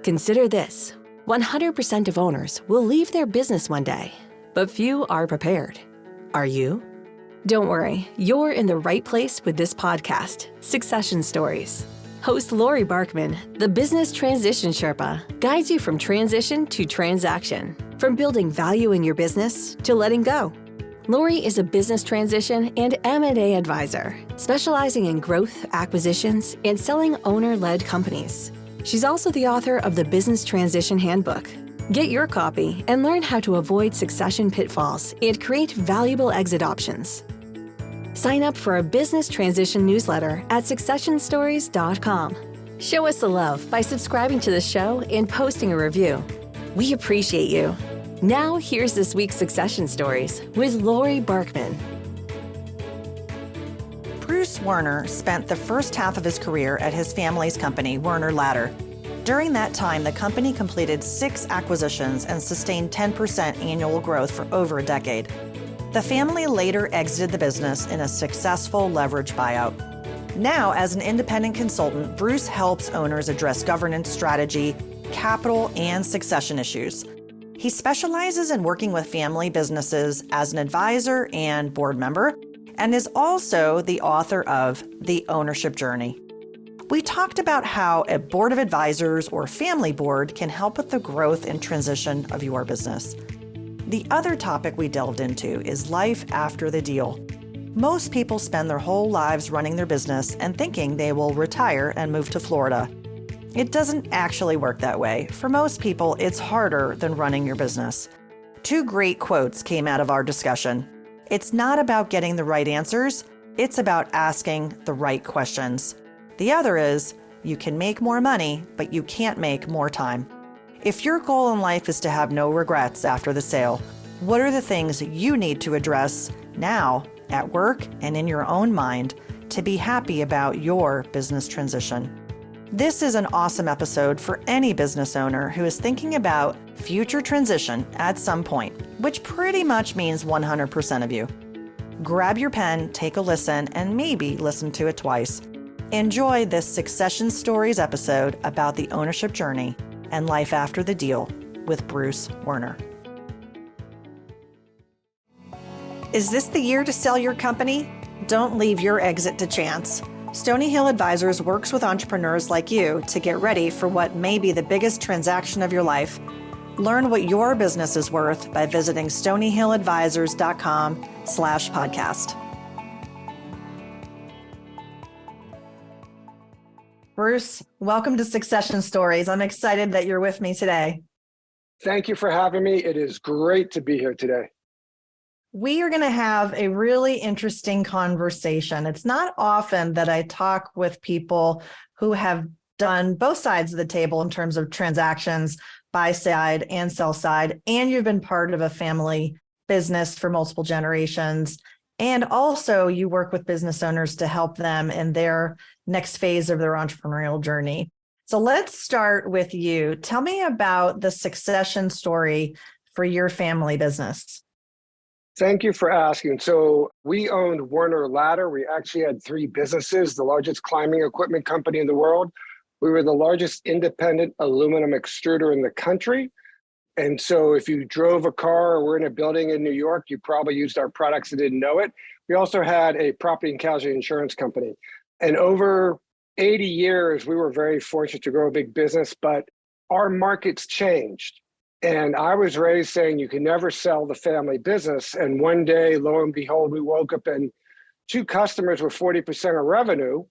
Consider this. 100% of owners will leave their business one day, but few are prepared. Are you? Don't worry, you're in the right place with this podcast, Succession Stories. Host Laurie Barkman, the Business Transition Sherpa, guides you from transition to transaction, from building value in your business to letting go. Laurie is a business transition and M&A advisor, specializing in growth, acquisitions, and selling owner-led companies. She's also the author of the Business Transition Handbook. Get your copy and learn how to avoid succession pitfalls and create valuable exit options. Sign up for a business transition newsletter at successionstories.com. Show us the love by subscribing to the show and posting a review. We appreciate you. Now, here's this week's Succession Stories with Laurie Barkman. Bruce Werner spent the first half of his career at his family's company, Werner Ladder. During that time, the company completed 6 acquisitions and sustained 10% annual growth for over a decade. The family later exited the business in a successful leverage buyout. Now, as an independent consultant, Bruce helps owners address governance strategy, capital, and succession issues. He specializes in working with family businesses as an advisor and board member, and is also the author of The Ownership Journey. We talked about how a board of advisors or family board can help with the growth and transition of your business. The other topic we delved into is life after the deal. Most people spend their whole lives running their business and thinking they will retire and move to Florida. It doesn't actually work that way. For most people, it's harder than running your business. 2 great quotes came out of our discussion. It's not about getting the right answers, it's about asking the right questions. The other is, you can make more money, but you can't make more time. If your goal in life is to have no regrets after the sale, what are the things you need to address now at work and in your own mind to be happy about your business transition? This is an awesome episode for any business owner who is thinking about future transition at some point, which pretty much means 100% of you. Grab your pen, take a listen, and maybe listen to it twice. Enjoy this Succession Stories episode about the ownership journey and life after the deal with Bruce Werner. Is this the year to sell your company? Don't leave your exit to chance. Stony Hill Advisors works with entrepreneurs like you to get ready for what may be the biggest transaction of your life. Learn what your business is worth by visiting stonyhilladvisors.com/podcast. Bruce, welcome to Succession Stories. I'm excited that you're with me today. Thank you for having me. It is great to be here today. We are going to have a really interesting conversation. It's not often that I talk with people who have done both sides of the table in terms of transactions, buy side and sell side, and you've been part of a family business for multiple generations. And also you work with business owners to help them in their next phase of their entrepreneurial journey. So let's start with you. Tell me about the succession story for your family business. Thank you for asking. So we owned Werner Ladder. We actually had 3 businesses, the largest climbing equipment company in the world. We were the largest independent aluminum extruder in the country. And so if you drove a car or were in a building in New York, you probably used our products and didn't know it. We also had a property and casualty insurance company. And over 80 years, we were very fortunate to grow a big business, but our markets changed. And I was raised saying you can never sell the family business. And one day, lo and behold, we woke up and 2 customers were 40% of revenue.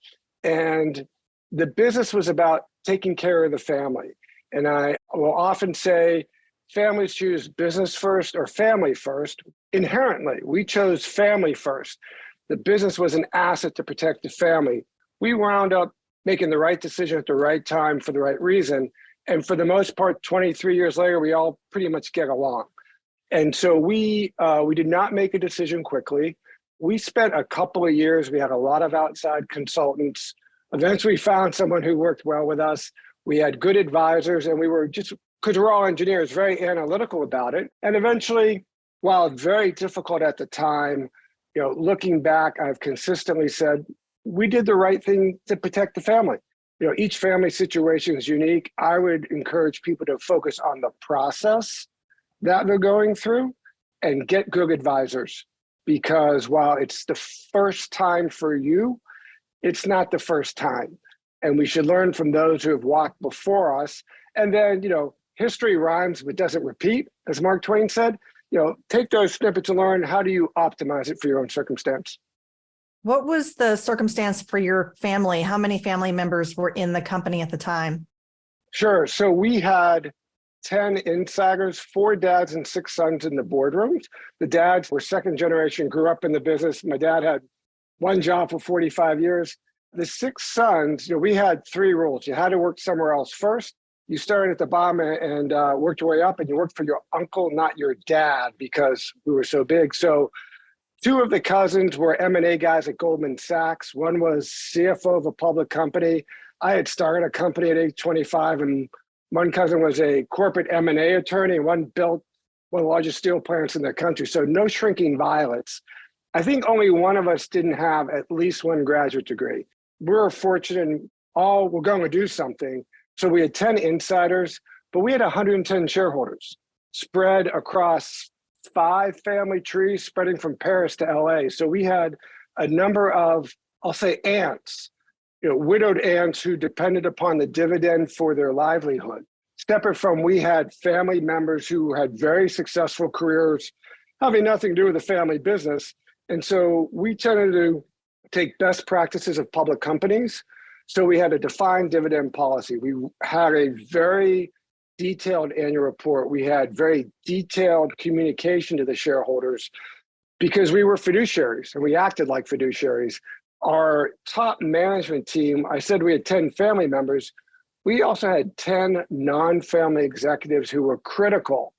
And the business was about taking care of the family. And I will often say, families choose business first or family first. Inherently, we chose family first. The business was an asset to protect the family. We wound up making the right decision at the right time for the right reason. And for the most part, 23 years later, we all pretty much get along. And so we did not make a decision quickly. We spent a couple of years. We had a lot of outside consultants. Eventually found someone who worked well with us. We had good advisors, and we were just, because we're all engineers, very analytical about it. And eventually, while very difficult at the time, looking back, I've consistently said, we did the right thing to protect the family. Each family situation is unique. I would encourage people to focus on the process that they're going through and get good advisors, because while it's the first time for you, it's not the first time. And we should learn from those who have walked before us. And then, history rhymes but doesn't repeat, as Mark Twain said. Take those snippets and learn how do you optimize it for your own circumstance. What was the circumstance for your family? How many family members were in the company at the time? Sure. So we had 10 insiders, 4 dads and 6 sons in the boardrooms. The dads were second generation, grew up in the business. My dad had one job for 45 years. The 6 sons, we had 3 rules. You had to work somewhere else first. You started at the bottom and worked your way up, and you worked for your uncle, not your dad, because we were so big. So 2 of the cousins were M&A guys at Goldman Sachs. One was CFO of a public company. I had started a company at age 25, and one cousin was a corporate M&A attorney, and one built one of the largest steel plants in the country. So no shrinking violets. I think only one of us didn't have at least one graduate degree. We were fortunate and all were going to do something. So we had 10 insiders, but we had 110 shareholders spread across 5 family trees spreading from Paris to LA. So we had a number of, I'll say, aunts, widowed aunts who depended upon the dividend for their livelihood. Separate from, we had family members who had very successful careers having nothing to do with the family business. And so we tended to take best practices of public companies. So we had a defined dividend policy. We had a very detailed annual report. We had very detailed communication to the shareholders because we were fiduciaries and we acted like fiduciaries. Our top management team, I said we had 10 family members. We also had 10 non-family executives who were critical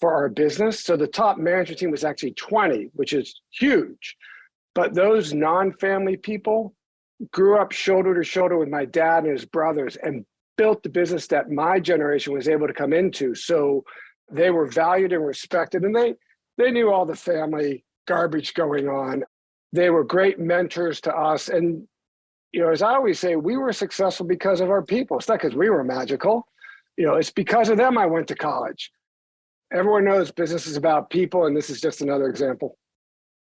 for our business. So the top management team was actually 20, which is huge. But those non-family people grew up shoulder to shoulder with my dad and his brothers and built the business that my generation was able to come into. So they were valued and respected, and they knew all the family garbage going on. They were great mentors to us. And, as I always say, we were successful because of our people. It's not because we were magical. It's because of them I went to college. Everyone knows business is about people, and this is just another example.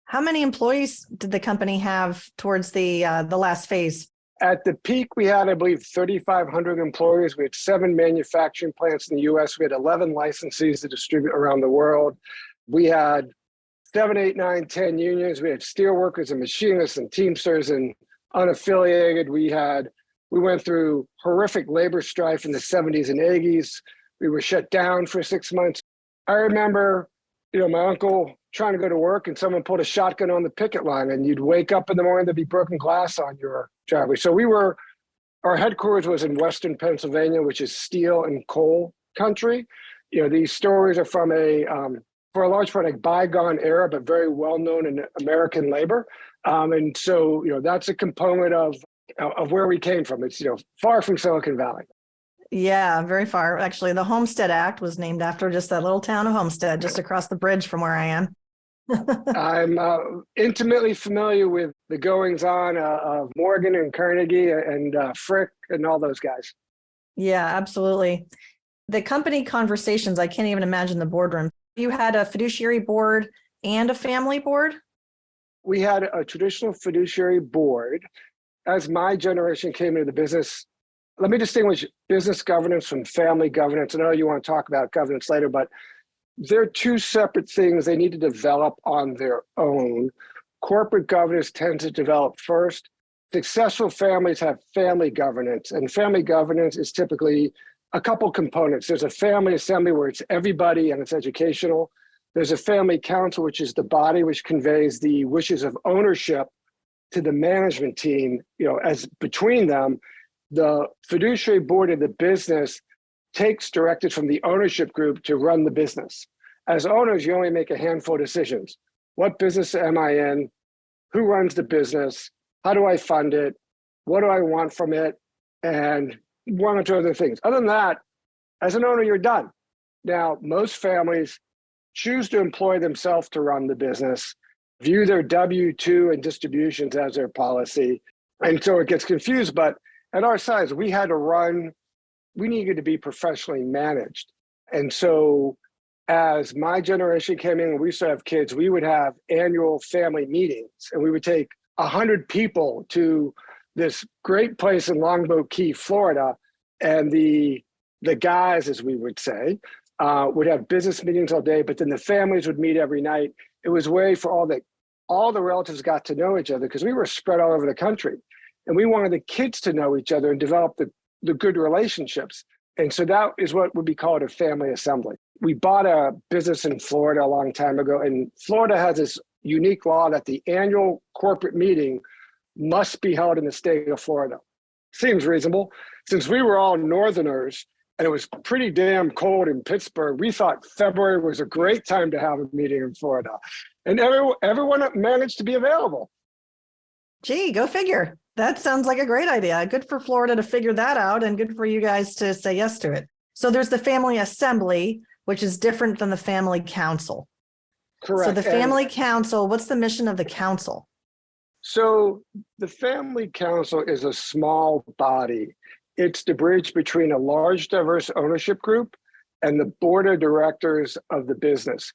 How many employees did the company have towards the last phase? At the peak, we had, I believe, 3,500 employees. We had 7 manufacturing plants in the U.S. We had 11 licensees to distribute around the world. We had 7, 8, 9, 10 unions. We had steel workers and machinists and teamsters and unaffiliated. We went through horrific labor strife in the 70s and 80s. We were shut down for 6 months. I remember, my uncle trying to go to work and someone pulled a shotgun on the picket line, and you'd wake up in the morning, there'd be broken glass on your driveway. So our headquarters was in Western Pennsylvania, which is steel and coal country. These stories are from for a large part, a bygone era, but very well known in American labor. And so, that's a component of where we came from. It's, far from Silicon Valley. Yeah, very far. Actually, the Homestead Act was named after just that little town of Homestead, just across the bridge from where I am. I'm intimately familiar with the goings on of Morgan and Carnegie and Frick and all those guys. Yeah, absolutely. The company conversations, I can't even imagine the boardroom. You had a fiduciary board and a family board? We had a traditional fiduciary board. As my generation came into the business, let me distinguish business governance from family governance. I know you want to talk about governance later, but they're 2 separate things. They need to develop on their own. Corporate governance tends to develop first. Successful families have family governance, and family governance is typically a couple components. There's a family assembly where it's everybody and it's educational. There's a family council, which is the body which conveys the wishes of ownership to the management team. As between them, the fiduciary board of the business takes directives from the ownership group to run the business. As owners, you only make a handful of decisions. What business am I in? Who runs the business? How do I fund it? What do I want from it? And 1 or 2 other things. Other than that, as an owner, you're done. Now, most families choose to employ themselves to run the business, view their W-2 and distributions as their policy. And so it gets confused. But at our size, we needed to be professionally managed. And so as my generation came in and we used to have kids, we would have annual family meetings and we would take 100 people to this great place in Longboat Key, Florida. And the guys, as we would say, would have business meetings all day, but then the families would meet every night. It was a way for all the relatives got to know each other because we were spread all over the country. And we wanted the kids to know each other and develop the good relationships. And so that is what would be called a family assembly. We bought a business in Florida a long time ago, and Florida has this unique law that the annual corporate meeting must be held in the state of Florida. Seems reasonable. Since we were all Northerners and it was pretty damn cold in Pittsburgh, we thought February was a great time to have a meeting in Florida. And everyone managed to be available. Gee, go figure. That sounds like a great idea. Good for Florida to figure that out and good for you guys to say yes to it. So there's the family assembly, which is different than the family council. Correct. So the family council, what's the mission of the council? So the family council is a small body. It's the bridge between a large, diverse ownership group and the board of directors of the business.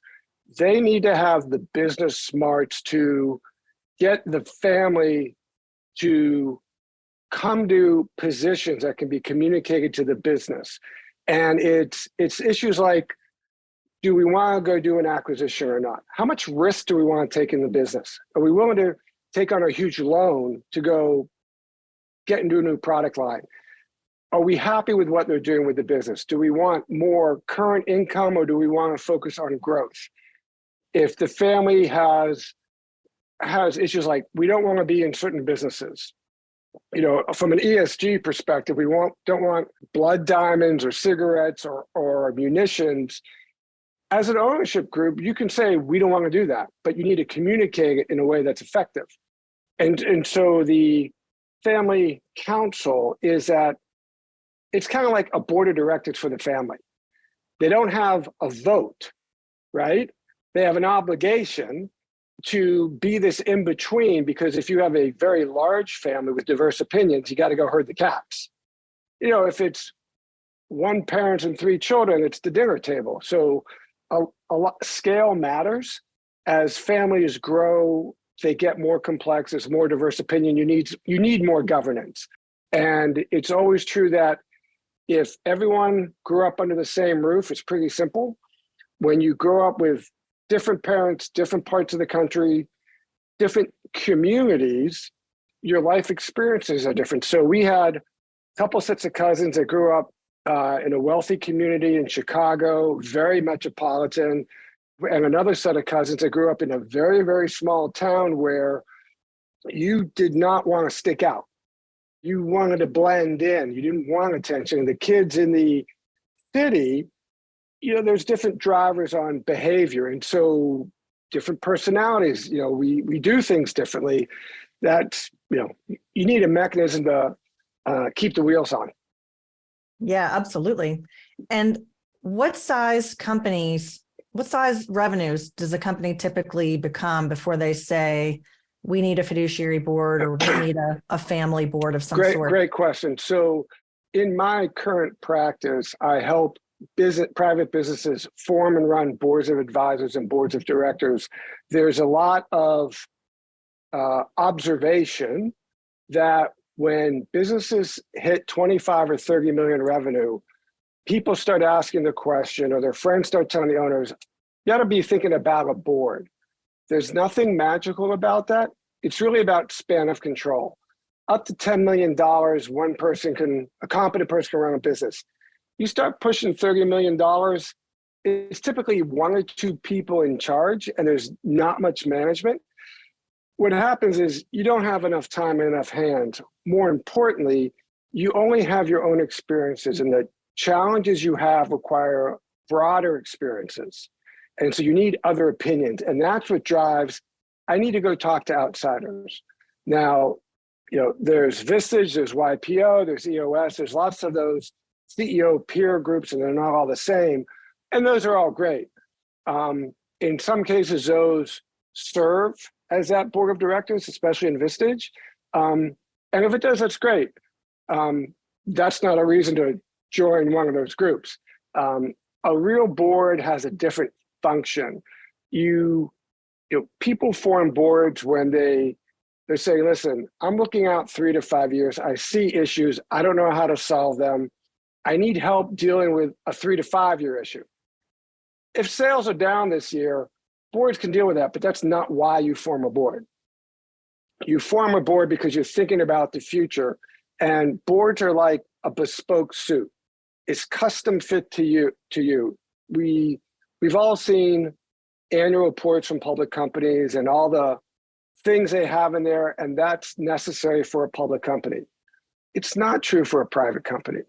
They need to have the business smarts to get the family to come to positions that can be communicated to the business. And it's issues like, do we want to go do an acquisition or not? How much risk do we want to take in the business? Are we willing to take on a huge loan to go get into a new product line? Are we happy with what they're doing with the business? Do we want more current income or do we want to focus on growth? If the family has issues like we don't want to be in certain businesses, from an ESG perspective, we don't want blood diamonds or cigarettes or munitions. As an ownership group, you can say we don't want to do that, but you need to communicate it in a way that's effective. And so the family council is that it's kind of like a board of directors for the family. They don't have a vote, right? They have an obligation to be this in between, because if you have a very large family with diverse opinions, you got to go herd the cats. If it's one parent and 3 children, it's the dinner table. So a lot scale matters. As families grow, they get more complex. There's more diverse opinion. You need more governance. And it's always true that if everyone grew up under the same roof, it's pretty simple. When you grow up with different parents, different parts of the country, different communities, your life experiences are different. So we had a couple sets of cousins that grew up in a wealthy community in Chicago, very metropolitan, and another set of cousins that grew up in a very, very small town where you did not want to stick out. You wanted to blend in. You didn't want attention. The kids in the city, there's different drivers on behavior. And so different personalities, we do things differently. That's, you need a mechanism to keep the wheels on. Yeah, absolutely. And what size revenues does a company typically become before they say, we need a fiduciary board or we need a family board of some sort? Great question. So in my current practice, I help private businesses form and run boards of advisors and boards of directors. There's a lot of observation that when businesses hit 25 or 30 million revenue, people start asking the question, or their friends start telling the owners, you got to be thinking about a board. There's nothing magical about that. It's really about span of control. Up to $10 million, a competent person can run a business. You start pushing $30 million, it's typically 1 or 2 people in charge, and there's not much management. What happens is you don't have enough time and enough hands. More importantly, you only have your own experiences, and the challenges you have require broader experiences. And so you need other opinions, and that's what drives, I need to go talk to outsiders. Now, there's Vistage, there's YPO, there's EOS, there's lots of those CEO peer groups, and they're not all the same. And those are all great. In some cases, those serve as that board of directors, especially in Vistage. And if it does, that's great. that's not a reason to join one of those groups. A real board has a different function. People form boards when they're saying, listen, I'm looking out 3 to 5 years. I see issues. I don't know how to solve them. I need help dealing with a 3 to 5 year issue. If sales are down this year, boards can deal with that, but that's not why you form a board. You form a board because you're thinking about the future, and boards are like a bespoke suit. It's custom fit to you. We've all seen annual reports from public companies and all the things they have in there, and that's necessary for a public company. It's not true for a private company.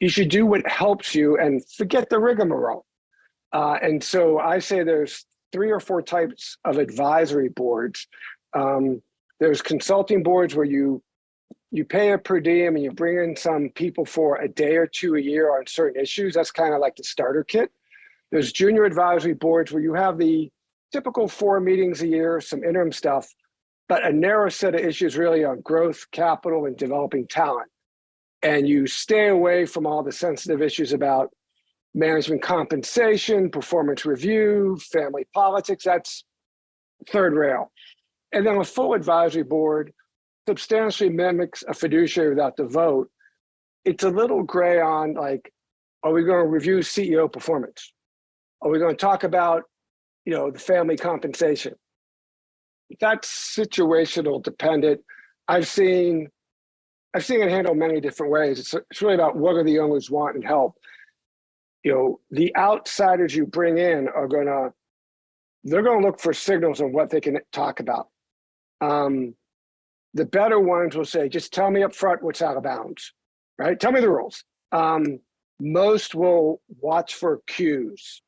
You should do what helps you and forget the rigmarole. And so I say there's 3 or 4 types of advisory boards. There's consulting boards where you pay a per diem and you bring in some people for a day or 2 a year on certain issues. That's kind of like the starter kit. There's junior advisory boards where you have the typical 4 meetings a year, some interim stuff, but a narrow set of issues really on growth, capital, and developing talent. And you stay away from all the sensitive issues about management compensation, performance review, family politics. That's third rail. And then a full advisory board substantially mimics a fiduciary without the vote. It's a little gray on, like, are we going to review CEO performance? Are we going to talk about, the family compensation? That's situational dependent. I've seen it handled many different ways. It's really about what do the owners want and help. The outsiders you bring in they're going to look for signals on what they can talk about. The better ones will say, just tell me up front what's out of bounds, right? Tell me the rules. Most will watch for cues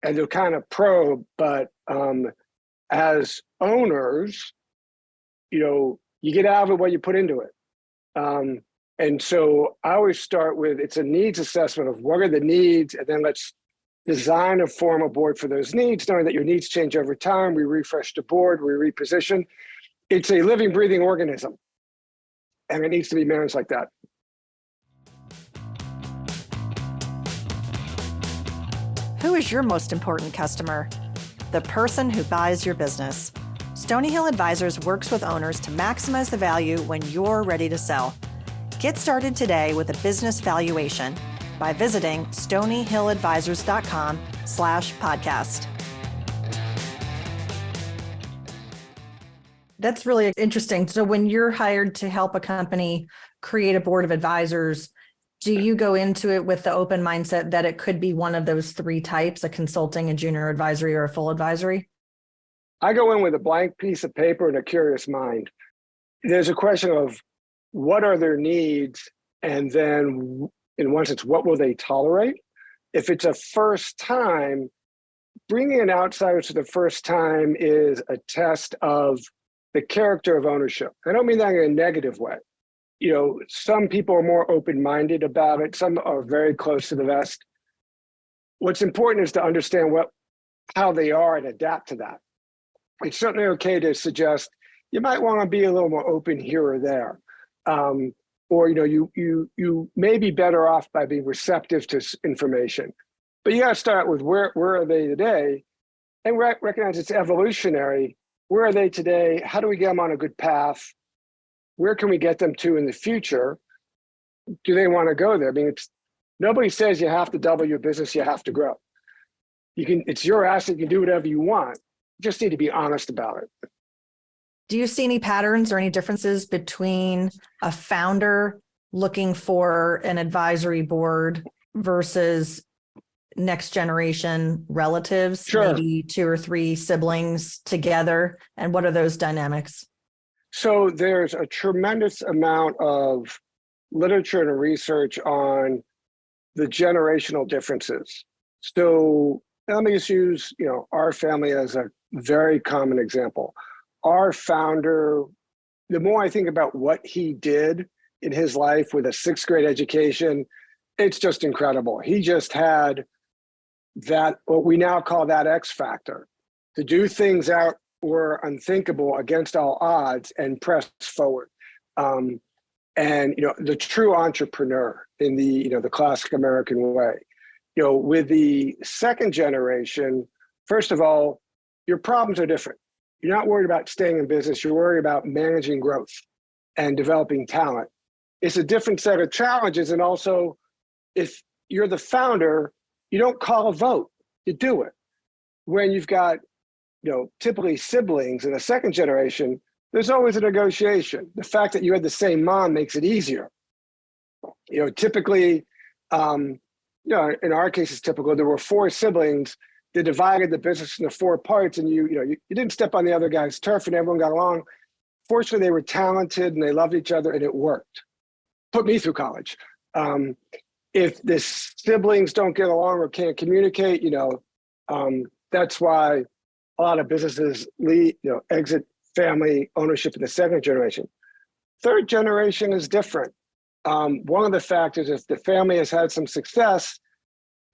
and they'll kind of probe, but as owners, you get out of it what you put into it. And so I always start with, it's a needs assessment of what are the needs, and then let's design a form of board for those needs, knowing that your needs change over time. We refresh the board, we reposition. It's a living, breathing organism, and it needs to be managed like that. Who is your most important customer? The person who buys your business. Stony Hill Advisors works with owners to maximize the value when you're ready to sell. Get started today with a business valuation by visiting stonyhilladvisors.com/podcast. That's really interesting. So when you're hired to help a company create a board of advisors, do you go into it with the open mindset that it could be one of those 3 types, a consulting, a junior advisory, or a full advisory? I go in with a blank piece of paper and a curious mind. There's a question of what are their needs, and then in one sense, what will they tolerate? If it's a first time, bringing in outsiders for the first time is a test of the character of ownership. I don't mean that in a negative way. Some people are more open-minded about it. Some are very close to the vest. What's important is to understand how they are and adapt to that. It's certainly okay to suggest you might want to be a little more open here or there. Or you may be better off by being receptive to information. But you got to start with where are they today, and recognize it's evolutionary. Where are they today? How do we get them on a good path? Where can we get them to in the future? Do they want to go there? I mean, nobody says you have to double your business, you have to grow. It's your asset, you can do whatever you want. You just need to be honest about it. Do you see any patterns or any differences between a founder looking for an advisory board versus next generation relatives, Sure. Maybe 2 or 3 siblings together? And what are those dynamics? So there's a tremendous amount of literature and research on the generational differences. So let me just use, our family as a very common example. Our founder, the more I think about what he did in his life with a 6th grade education, it's just incredible. He just had that, what we now call that X factor, to do things that were unthinkable against all odds and press forward. and the true entrepreneur in the classic American way. With the second generation, first of all, your problems are different. You're not worried about staying in business. You're worried about managing growth and developing talent. It's a different set of challenges. And also, if you're the founder, you don't call a vote, you do it. When you've got, typically siblings in the second generation, there's always a negotiation. The fact that you had the same mom makes it easier. Typically, in our case, it's typical. There were 4 siblings. They divided the business into 4 parts, and you didn't step on the other guy's turf, and everyone got along. Fortunately, they were talented and they loved each other, and it worked. Put me through college. If the siblings don't get along or can't communicate, that's why a lot of businesses exit family ownership in the second generation. Third generation is different. One of the factors is the family has had some success.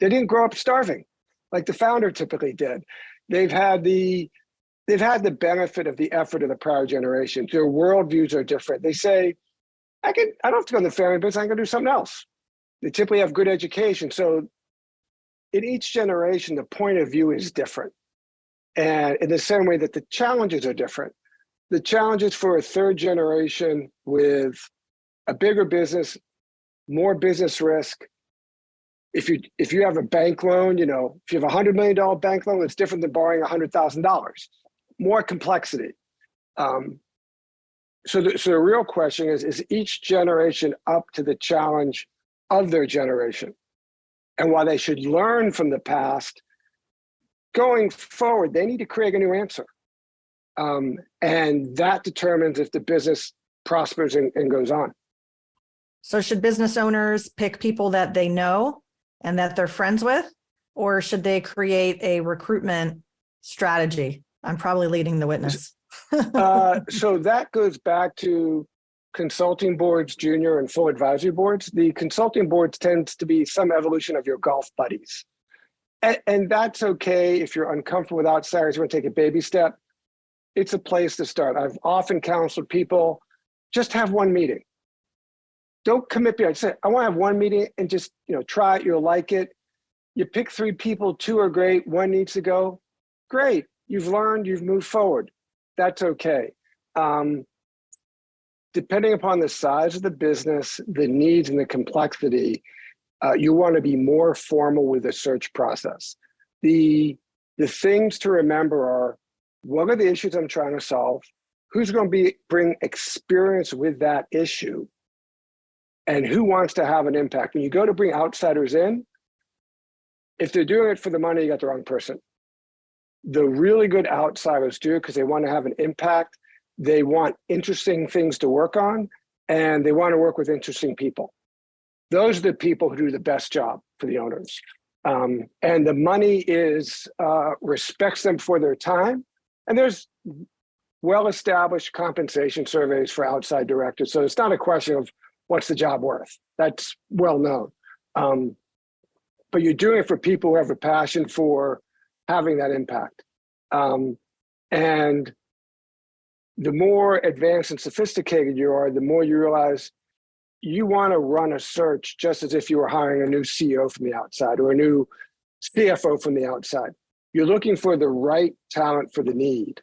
They didn't grow up starving like the founder typically did. They've had the benefit of the effort of the prior generation. Their worldviews are different. They say, I don't have to go in the family business, I can do something else. They typically have good education. So in each generation, the point of view is different. And in the same way that the challenges are different. The challenges for a third generation with a bigger business, more business risk. If you have a bank loan, if you have a $100 million bank loan, it's different than borrowing $100,000. More complexity. So the real question is each generation up to the challenge of their generation? And while they should learn from the past, going forward, they need to create a new answer. And that determines if the business prospers and goes on. So should business owners pick people that they know and that they're friends with, or should they create a recruitment strategy? I'm probably leading the witness. So that goes back to consulting boards, junior and full advisory boards. The consulting boards tends to be some evolution of your golf buddies. And that's okay if you're uncomfortable with outsiders, you want to take a baby step. It's a place to start. I've often counseled people, just have one meeting. Don't commit beyond. Say, I want to have one meeting and just try it, you'll like it. You pick 3 people, 2 are great, 1 needs to go. Great, you've learned, you've moved forward. That's okay. Depending upon the size of the business, the needs and the complexity, you want to be more formal with the search process. The things to remember are, what are the issues I'm trying to solve? Who's going to bring experience with that issue? And who wants to have an impact? When you go to bring outsiders in, if they're doing it for the money, you got the wrong person. The really good outsiders do it because they want to have an impact. They want interesting things to work on, and they want to work with interesting people. Those are the people who do the best job for the owners. And the money respects them for their time. And there's well-established compensation surveys for outside directors. So it's not a question of what's the job worth. That's well known. But you're doing it for people who have a passion for having that impact. And the more advanced and sophisticated you are, the more you realize you want to run a search just as if you were hiring a new CEO from the outside or a new CFO from the outside. You're looking for the right talent for the need.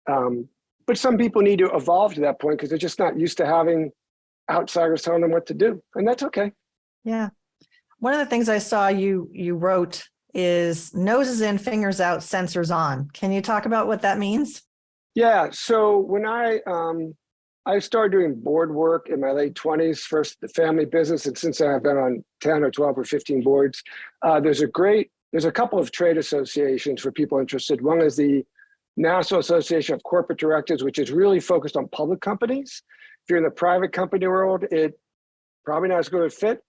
But some people need to evolve to that point because they're just not used to having outsiders telling them what to do. And that's okay. Yeah. One of the things I saw you wrote is noses in, fingers out, sensors on. Can you talk about what that means? Yeah. So when I started doing board work in my late 20s, first the family business, and since then I've been on 10 or 12 or 15 boards. There's a couple of trade associations for people interested. One is the National Association of Corporate Directors, which is really focused on public companies. If you're in the private company world, it probably not as good a fit,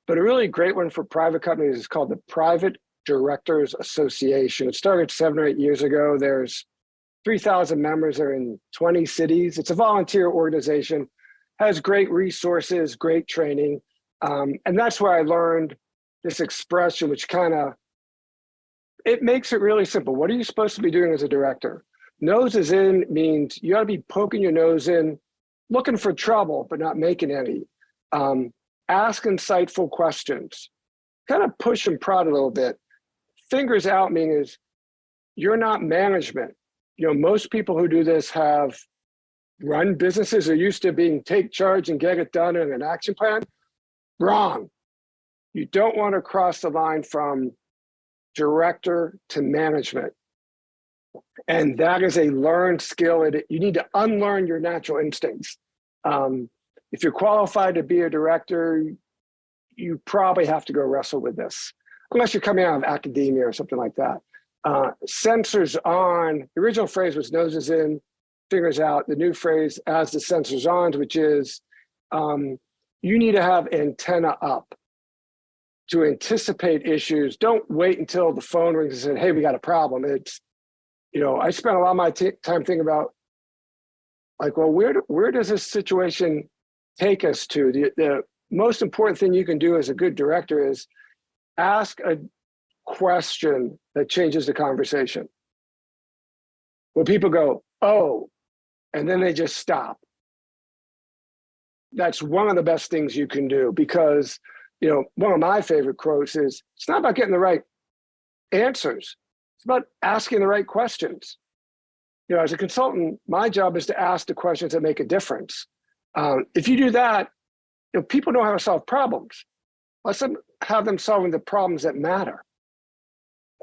but a really great one for private companies is called the Private Directors Association. It started 7 or 8 years ago. There's 3,000 members are in 20 cities. It's a volunteer organization, has great resources, great training. And that's where I learned this expression, which it makes it really simple. What are you supposed to be doing as a director? Nose is in means you ought to be poking your nose in looking for trouble, but not making any. Ask insightful questions. Kind of push and prod a little bit. Fingers out meaning is you're not management. Most people who do this have run businesses are used to being take charge and get it done in an action plan. Wrong. You don't want to cross the line from director to management. And that is a learned skill. You need to unlearn your natural instincts. If you're qualified to be a director, you probably have to go wrestle with this, unless you're coming out of academia or something like that. Sensors on, the original phrase was noses in, fingers out. The new phrase, as the sensors on, which is you need to have antenna up to anticipate issues. Don't wait until the phone rings and say, hey, we got a problem. It's, I spent a lot of my time thinking about, like, well, where does this situation take us to? The most important thing you can do as a good director is ask a question that changes the conversation. When people go, oh, and then they just stop. That's one of the best things you can do, because, one of my favorite quotes is, it's not about getting the right answers. It's about asking the right questions. As a consultant, my job is to ask the questions that make a difference. If you do that, people know how to solve problems. Let's have them solving the problems that matter.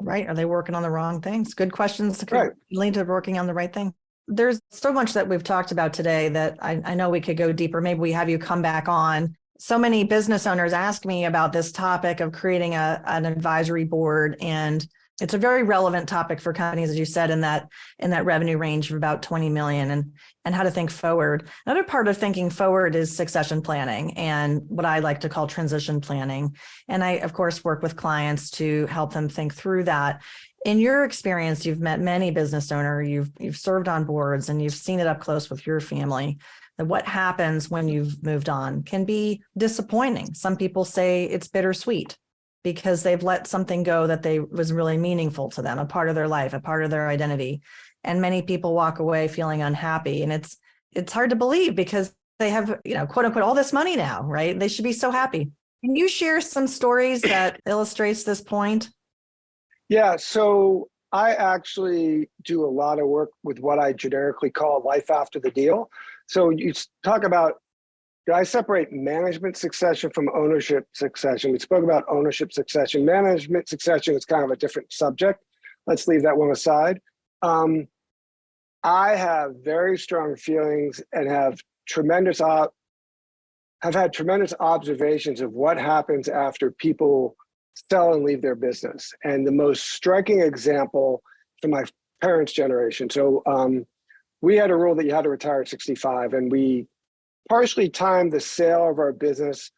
Right. Are they working on the wrong things? Good questions to right. Lead to working on the right thing. There's so much that we've talked about today that I know we could go deeper. Maybe we have you come back on. So many business owners ask me about this topic of creating an advisory board, and it's a very relevant topic for companies, as you said, in that revenue range of about 20 million, and how to think forward. Another part of thinking forward is succession planning and what I like to call transition planning. And I, of course, work with clients to help them think through that. In your experience, you've met many business owners, you've served on boards, and you've seen it up close with your family. That what happens when you've moved on can be disappointing. Some people say it's bittersweet, because they've let something go that was really meaningful to them, a part of their life, a part of their identity. And many people walk away feeling unhappy. And it's hard to believe, because they have, quote unquote, all this money now, right? They should be so happy. Can you share some stories that illustrates this point? Yeah, so I actually do a lot of work with what I generically call life after the deal. So you talk about, I separate management succession from ownership succession. We spoke about ownership succession. Management succession is kind of a different subject. Let's leave that one aside. I have very strong feelings and have had tremendous observations of what happens after people sell and leave their business. And the most striking example from my parents' generation. So we had a rule that you had to retire at 65, and we partially timed the sale of our business.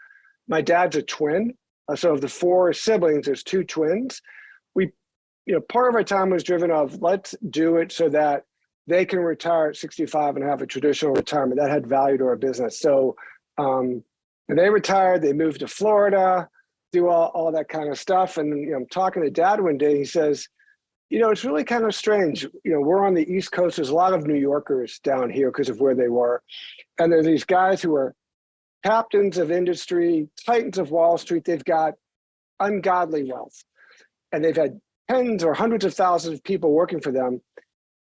My dad's a twin. So of the 4 siblings, there's 2 twins. We, part of our time was driven of, let's do it so that they can retire at 65 and have a traditional retirement. That had value to our business. So when they retired, they moved to Florida, do all that kind of stuff. And I'm talking to Dad one day, he says, it's really kind of strange. We're on the East Coast. There's a lot of New Yorkers down here because of where they were. And there's these guys who are captains of industry, titans of Wall Street. They've got ungodly wealth. And they've had tens or hundreds of thousands of people working for them.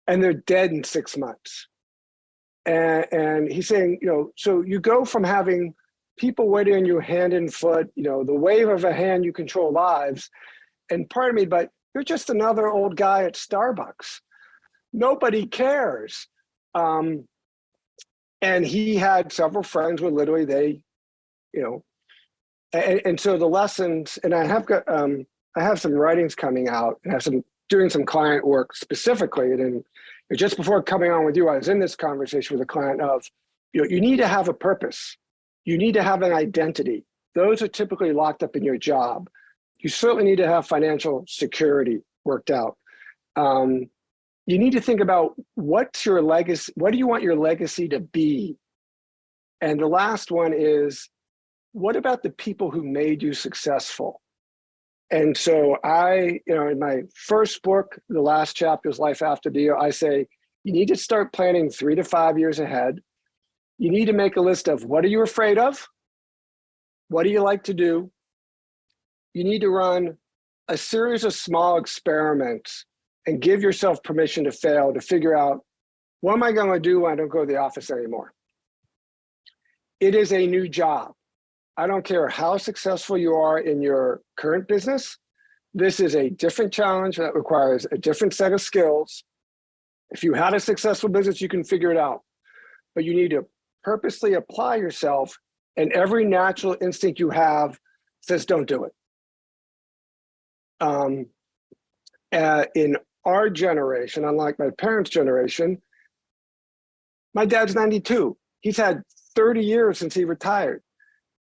And they're dead in 6 months. And he's saying, so you go from having people waiting on you hand and foot, the wave of a hand, you control lives. And pardon me, but you're just another old guy at Starbucks. Nobody cares. And he had several friends where literally and so the lessons, and I have some writings coming out, and doing some client work specifically. And just before coming on with you, I was in this conversation with a client of, you need to have a purpose. You need to have an identity. Those are typically locked up in your job. You certainly need to have financial security worked out. You need to think about what's your legacy. What do you want your legacy to be? And the last one is, what about the people who made you successful? And so in my first book, the last chapter is Life After the Deal, I say, you need to start planning 3 to 5 years ahead. You need to make a list of what are you afraid of? What do you like to do? You need to run a series of small experiments and give yourself permission to fail, to figure out, what am I going to do when I don't go to the office anymore? It is a new job. I don't care how successful you are in your current business. This is a different challenge that requires a different set of skills. If you had a successful business, you can figure it out. But you need to purposely apply yourself, and every natural instinct you have says don't do it. In our generation, unlike my parents' generation, my dad's 92. He's had 30 years since he retired.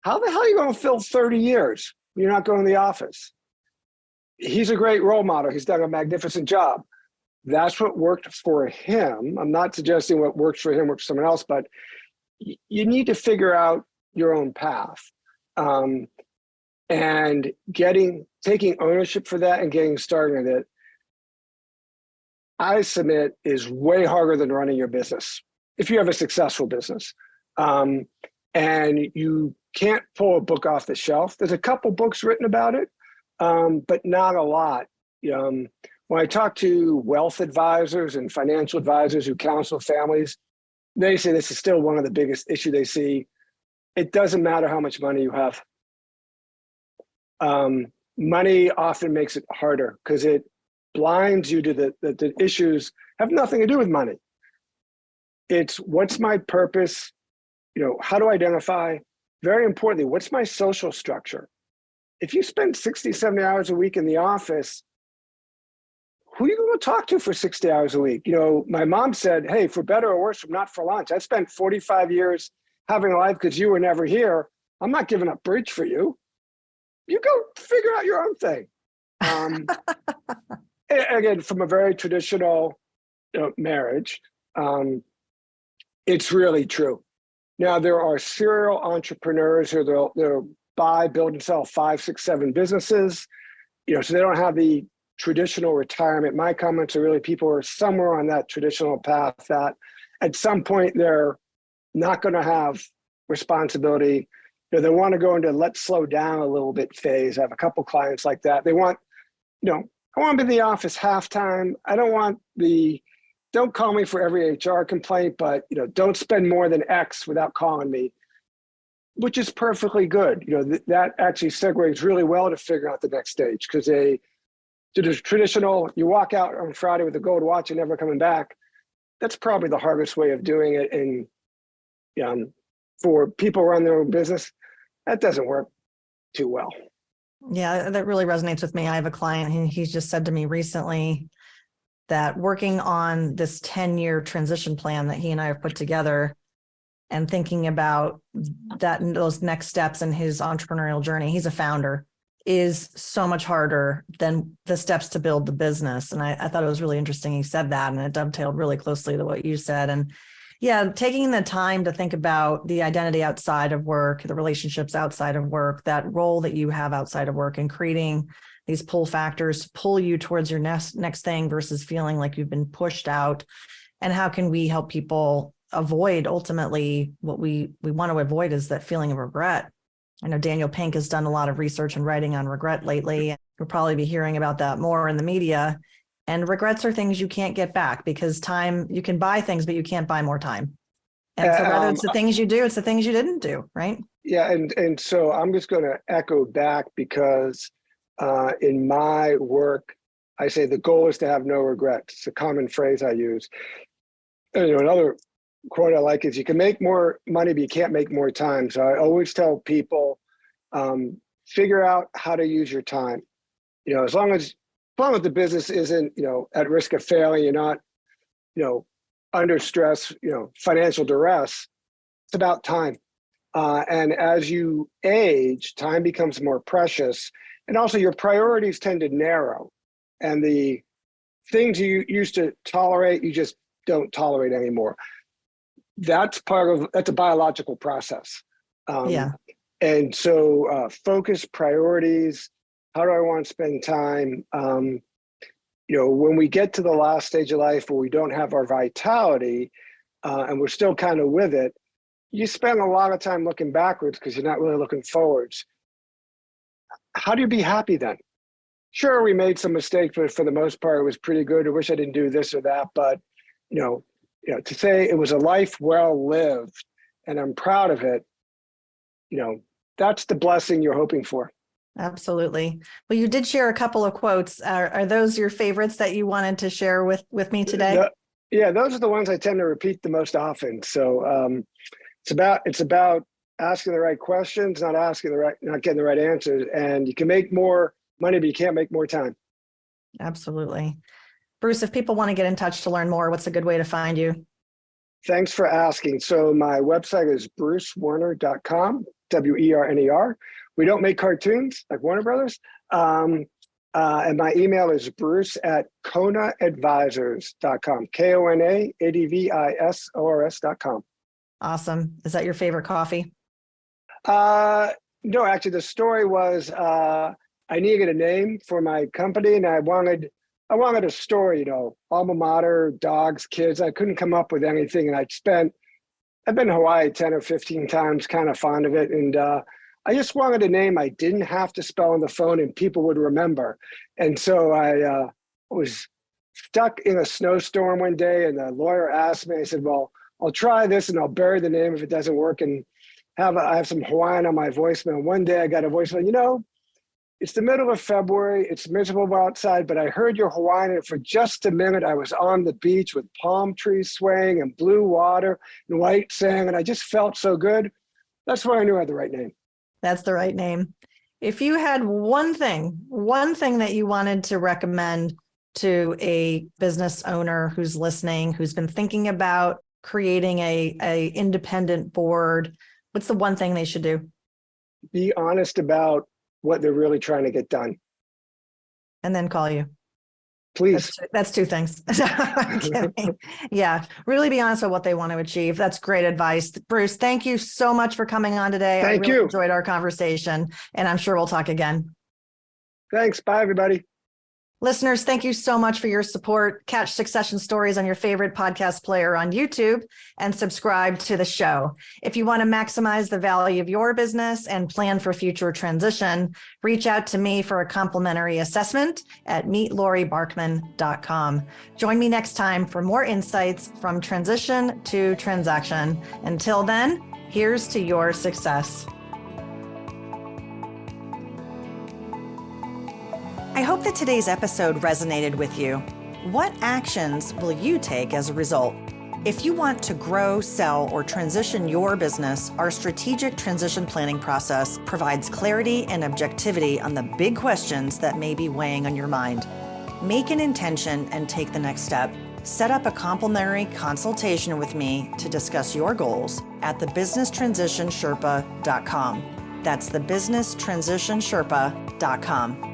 How the hell are you going to fill 30 years when you're not going to the office? He's a great role model. He's done a magnificent job. That's what worked for him. I'm not suggesting what works for him works for someone else, but you need to figure out your own path. And taking ownership for that and getting started with it, I submit, is way harder than running your business if you have a successful business. And you can't pull a book off the shelf. There's a couple books written about it, but not a lot. When I talk to wealth advisors and financial advisors who counsel families, they say this is still one of the biggest issues they see. It doesn't matter how much money you have. Money often makes it harder because it blinds you to the issues have nothing to do with money. It's what's my purpose? How do I identify? Very importantly, what's my social structure? If you spend 60, 70 hours a week in the office, who are you going to talk to for 60 hours a week? My mom said, hey, for better or worse, I'm not for lunch. I spent 45 years having a life because you were never here. I'm not giving up bridge for you. You go figure out your own thing. Again, from a very traditional marriage, it's really true. Now, there are serial entrepreneurs who they'll buy, build, and sell 5, 6, 7 businesses. So they don't have the traditional retirement. My comments are really people who are somewhere on that traditional path that at some point they're not going to have responsibility. They want to go into let's slow down a little bit phase. I have a couple clients like that. They want, I want to be in the office half-time. I don't want don't call me for every HR complaint, but don't spend more than X without calling me, which is perfectly good. That actually segues really well to figure out the next stage, because the traditional, you walk out on Friday with a gold watch and never coming back, that's probably the hardest way of doing it. And for people who run their own business, that doesn't work too well. Yeah, that really resonates with me. I have a client, and he's just said to me recently that working on this 10-year transition plan that he and I have put together and thinking about those next steps in his entrepreneurial journey, he's a founder, is so much harder than the steps to build the business. And I thought it was really interesting he said that, and it dovetailed really closely to what you said. And yeah, taking the time to think about the identity outside of work, the relationships outside of work, that role that you have outside of work, and creating these pull factors to pull you towards your next thing versus feeling like you've been pushed out. And how can we help people avoid, ultimately, what we want to avoid is that feeling of regret. I know Daniel Pink has done a lot of research and writing on regret lately. We'll probably be hearing about that more in the media. And regrets are things you can't get back, because time, you can buy things, but you can't buy more time. And so whether it's the things you do, it's the things you didn't do, right? Yeah, and so I'm just going to echo back, because in my work, I say the goal is to have no regrets. It's a common phrase I use. And, another quote I like is, you can make more money, but you can't make more time. So I always tell people, figure out how to use your time. As long as the business isn't, at risk of failing, you're not, under stress, financial duress, it's about time. And as you age, time becomes more precious. And also your priorities tend to narrow. And the things you used to tolerate, you just don't tolerate anymore. That's a biological process. Yeah. And so focus, priorities, how do I want to spend time? When we get to the last stage of life where we don't have our vitality and we're still kind of with it, you spend a lot of time looking backwards because you're not really looking forwards. How do you be happy then? Sure, we made some mistakes, but for the most part, it was pretty good. I wish I didn't do this or that, but to say it was a life well lived and I'm proud of it, that's the blessing you're hoping for. Absolutely. Well, you did share a couple of quotes. Are those your favorites that you wanted to share with me today? Yeah, those are the ones I tend to repeat the most often. So it's about asking the right questions, not getting the right answers. And you can make more money, but you can't make more time. Absolutely. Bruce, if people want to get in touch to learn more, what's a good way to find you? Thanks for asking. So my website is brucewerner.com, WERNER. We don't make cartoons like Warner Brothers. And my email is bruce@konaadvisors.com, KONAADVISORS.com. Awesome. Is that your favorite coffee? No, actually, the story was I needed a name for my company, and I wanted a story, alma mater, dogs, kids. I couldn't come up with anything, and I've been to Hawaii 10 or 15 times, kind of fond of it, and I just wanted a name I didn't have to spell on the phone and people would remember. And so I was stuck in a snowstorm one day, and the lawyer asked me, I said, well, I'll try this and I'll bury the name if it doesn't work and I have some Hawaiian on my voicemail. One day I got a voicemail, it's the middle of February, it's miserable outside, but I heard your Hawaiian, and for just a minute I was on the beach with palm trees swaying and blue water and white sand, and I just felt so good. That's when I knew I had the right name. That's the right name. If you had one thing that you wanted to recommend to a business owner who's listening, who's been thinking about creating a independent board, what's the one thing they should do? Be honest about what they're really trying to get done. And then call you. Please. That's two things. I'm kidding. Yeah. Really be honest with what they want to achieve. That's great advice. Bruce, thank you so much for coming on today. Thank you. I really enjoyed our conversation, and I'm sure we'll talk again. Thanks. Bye, everybody. Listeners, thank you so much for your support. Catch Succession Stories on your favorite podcast player on YouTube and subscribe to the show. If you want to maximize the value of your business and plan for future transition, reach out to me for a complimentary assessment at meetlaurie.barkman.com. Join me next time for more insights from transition to transaction. Until then, here's to your success. I hope that today's episode resonated with you. What actions will you take as a result? If you want to grow, sell, or transition your business, our strategic transition planning process provides clarity and objectivity on the big questions that may be weighing on your mind. Make an intention and take the next step. Set up a complimentary consultation with me to discuss your goals at thebusinesstransitionsherpa.com. That's thebusinesstransitionsherpa.com.